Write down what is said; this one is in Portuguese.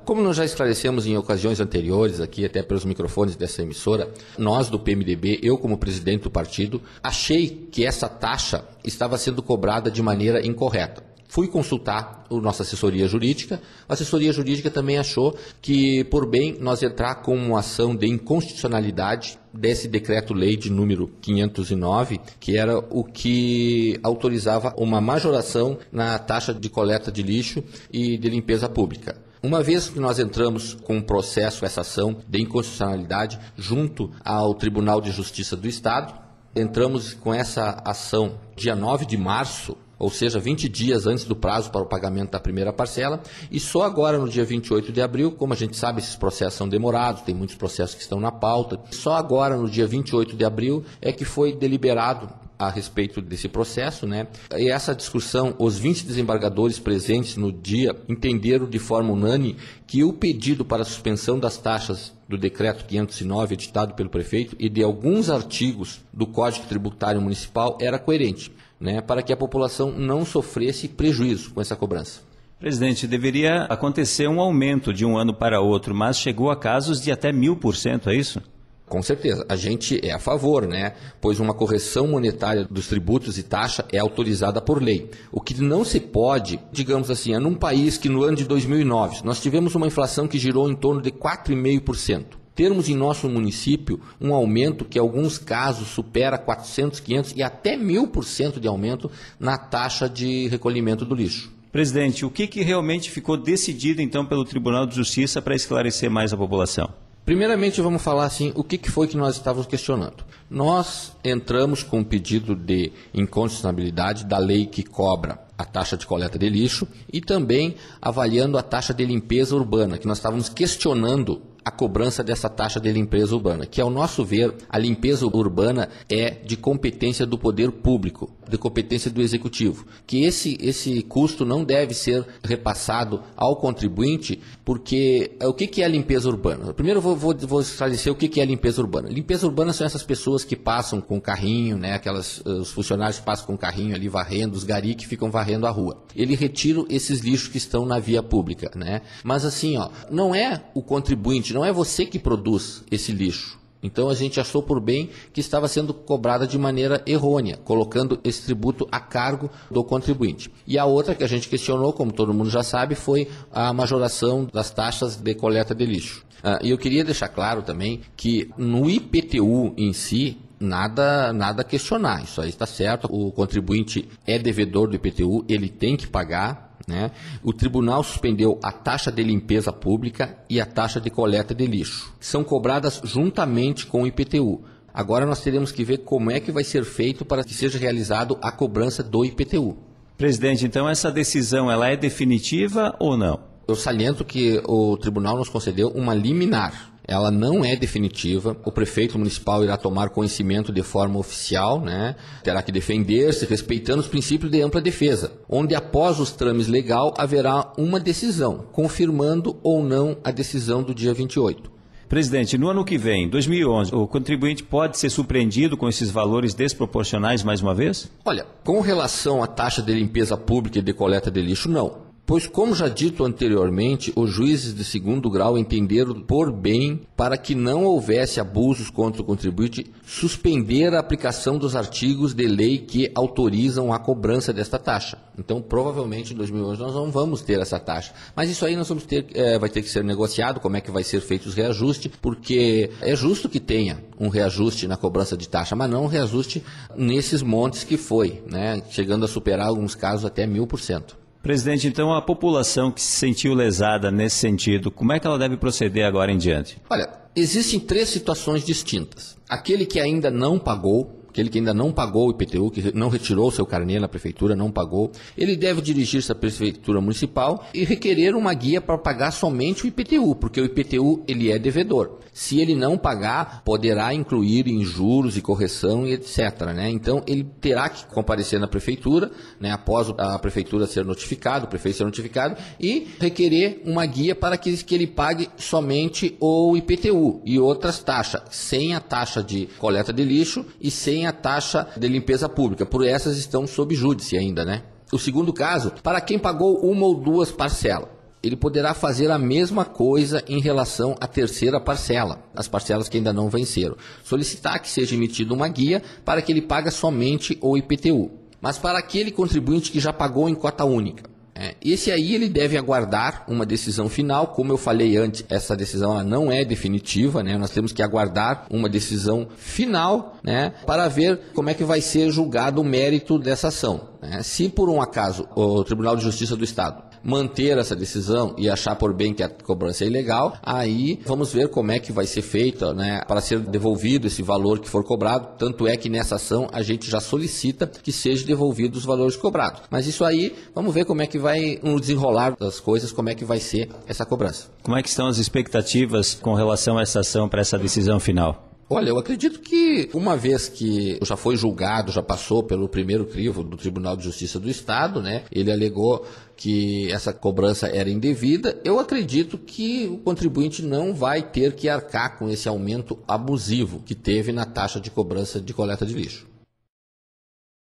Como nós já esclarecemos em ocasiões anteriores, aqui até pelos microfones dessa emissora, nós do PMDB, eu como presidente do partido, achei que essa taxa estava sendo cobrada de maneira incorreta. Fui consultar a nossa assessoria jurídica. A assessoria jurídica também achou que, por bem, nós entrar com uma ação de inconstitucionalidade desse decreto-lei de número 509, que era o que autorizava uma majoração na taxa de coleta de lixo e de limpeza pública. Uma vez que nós entramos com um processo, essa ação de inconstitucionalidade, junto ao Tribunal de Justiça do Estado, entramos com essa ação dia 9 de março, ou seja, 20 dias antes do prazo para o pagamento da primeira parcela, e só agora, no dia 28 de abril, como a gente sabe, esses processos são demorados, tem muitos processos que estão na pauta, só agora, no dia 28 de abril, é que foi deliberado a respeito desse processo, né? E essa discussão, os 20 desembargadores presentes no dia entenderam de forma unânime que o pedido para a suspensão das taxas do decreto 509, editado pelo prefeito, e de alguns artigos do Código Tributário Municipal era coerente, né? Para que a população não sofresse prejuízo com essa cobrança. Presidente, deveria acontecer um aumento de um ano para outro, mas chegou a casos de até 1000%, é isso? Com certeza, a gente é a favor, né? Pois uma correção monetária dos tributos e taxa é autorizada por lei. O que não se pode, digamos assim, é num país que no ano de 2009 nós tivemos uma inflação que girou em torno de 4,5%. Termos em nosso município um aumento que em alguns casos supera 400, 500 e até 1000% de aumento na taxa de recolhimento do lixo. Presidente, o que realmente ficou decidido então pelo Tribunal de Justiça para esclarecer mais a população? Primeiramente, vamos falar assim, o que foi que nós estávamos questionando. Nós entramos com um pedido de inconstitucionalidade da lei que cobra a taxa de coleta de lixo e também avaliando a taxa de limpeza urbana, que nós estávamos questionando a cobrança dessa taxa de limpeza urbana, que ao nosso ver, a limpeza urbana é de competência do poder público, de competência do executivo, que esse custo não deve ser repassado ao contribuinte, porque o que é a limpeza urbana? Primeiro eu vou esclarecer o que é a limpeza urbana. Limpeza urbana são essas pessoas que passam com carrinho, né, os funcionários que passam com carrinho ali varrendo, os gari que ficam varrendo a rua. Ele retira esses lixos que estão na via pública, né? Mas assim, não é o contribuinte, não é você que produz esse lixo. Então a gente achou por bem que estava sendo cobrada de maneira errônea, colocando esse tributo a cargo do contribuinte. E a outra que a gente questionou, como todo mundo já sabe, foi a majoração das taxas de coleta de lixo. E eu queria deixar claro também que no IPTU em si, nada a questionar, isso aí está certo, o contribuinte é devedor do IPTU, ele tem que pagar, né? O tribunal suspendeu a taxa de limpeza pública e a taxa de coleta de lixo, que são cobradas juntamente com o IPTU. Agora nós teremos que ver como é que vai ser feito para que seja realizado a cobrança do IPTU. Presidente, então essa decisão ela é definitiva ou não? Eu saliento que o tribunal nos concedeu uma liminar. Ela não é definitiva, o prefeito municipal irá tomar conhecimento de forma oficial, né? Terá que defender-se respeitando os princípios de ampla defesa, onde após os trâmites legal haverá uma decisão, confirmando ou não a decisão do dia 28. Presidente, no ano que vem, 2011, o contribuinte pode ser surpreendido com esses valores desproporcionais mais uma vez? Olha, com relação à taxa de limpeza pública e de coleta de lixo, não. Pois, como já dito anteriormente, os juízes de segundo grau entenderam por bem, para que não houvesse abusos contra o contribuinte, suspender a aplicação dos artigos de lei que autorizam a cobrança desta taxa. Então, provavelmente, em 2011 nós não vamos ter essa taxa. Mas isso aí nós vamos ter, vai ter que ser negociado, como é que vai ser feito os reajustes, porque é justo que tenha um reajuste na cobrança de taxa, mas não um reajuste nesses montes que foi, né, chegando a superar, em alguns casos, até 1000%. Presidente, então a população que se sentiu lesada nesse sentido, como é que ela deve proceder agora em diante? Olha, existem 3 situações distintas. Aquele que ainda não pagou o IPTU, que não retirou seu carnê na prefeitura, não pagou, ele deve dirigir-se à prefeitura municipal e requerer uma guia para pagar somente o IPTU, porque o IPTU ele é devedor. Se ele não pagar, poderá incluir em juros e correção e etc., né? Então ele terá que comparecer na prefeitura, né, após a prefeitura ser notificado, o prefeito ser notificado, e requerer uma guia para que ele pague somente o IPTU e outras taxas, sem a taxa de coleta de lixo e sem a taxa de limpeza pública. Por essas estão sob júdice ainda, né? O segundo caso, para quem pagou uma ou duas parcelas. ele poderá fazer a mesma coisa em relação à terceira parcela, as parcelas que ainda não venceram. Solicitar que seja emitida uma guia para que ele pague somente o IPTU. Mas para aquele contribuinte que já pagou em cota única, esse aí ele deve aguardar uma decisão final. Como eu falei antes, essa decisão ela não é definitiva, né? Nós temos que aguardar uma decisão final, né, para ver como é que vai ser julgado o mérito dessa ação. Se por um acaso o Tribunal de Justiça do Estado manter essa decisão e achar por bem que a cobrança é ilegal, aí vamos ver como é que vai ser feita, né, para ser devolvido esse valor que for cobrado. Tanto é que nessa ação a gente já solicita que seja devolvido os valores cobrados. Mas isso aí, vamos ver como é que vai no desenrolar das coisas, como é que vai ser essa cobrança. Como é que estão as expectativas com relação a essa ação para essa decisão final? Olha, eu acredito que uma vez que já foi julgado, já passou pelo primeiro crivo do Tribunal de Justiça do Estado, né? Ele alegou que essa cobrança era indevida. Eu acredito que o contribuinte não vai ter que arcar com esse aumento abusivo que teve na taxa de cobrança de coleta de lixo.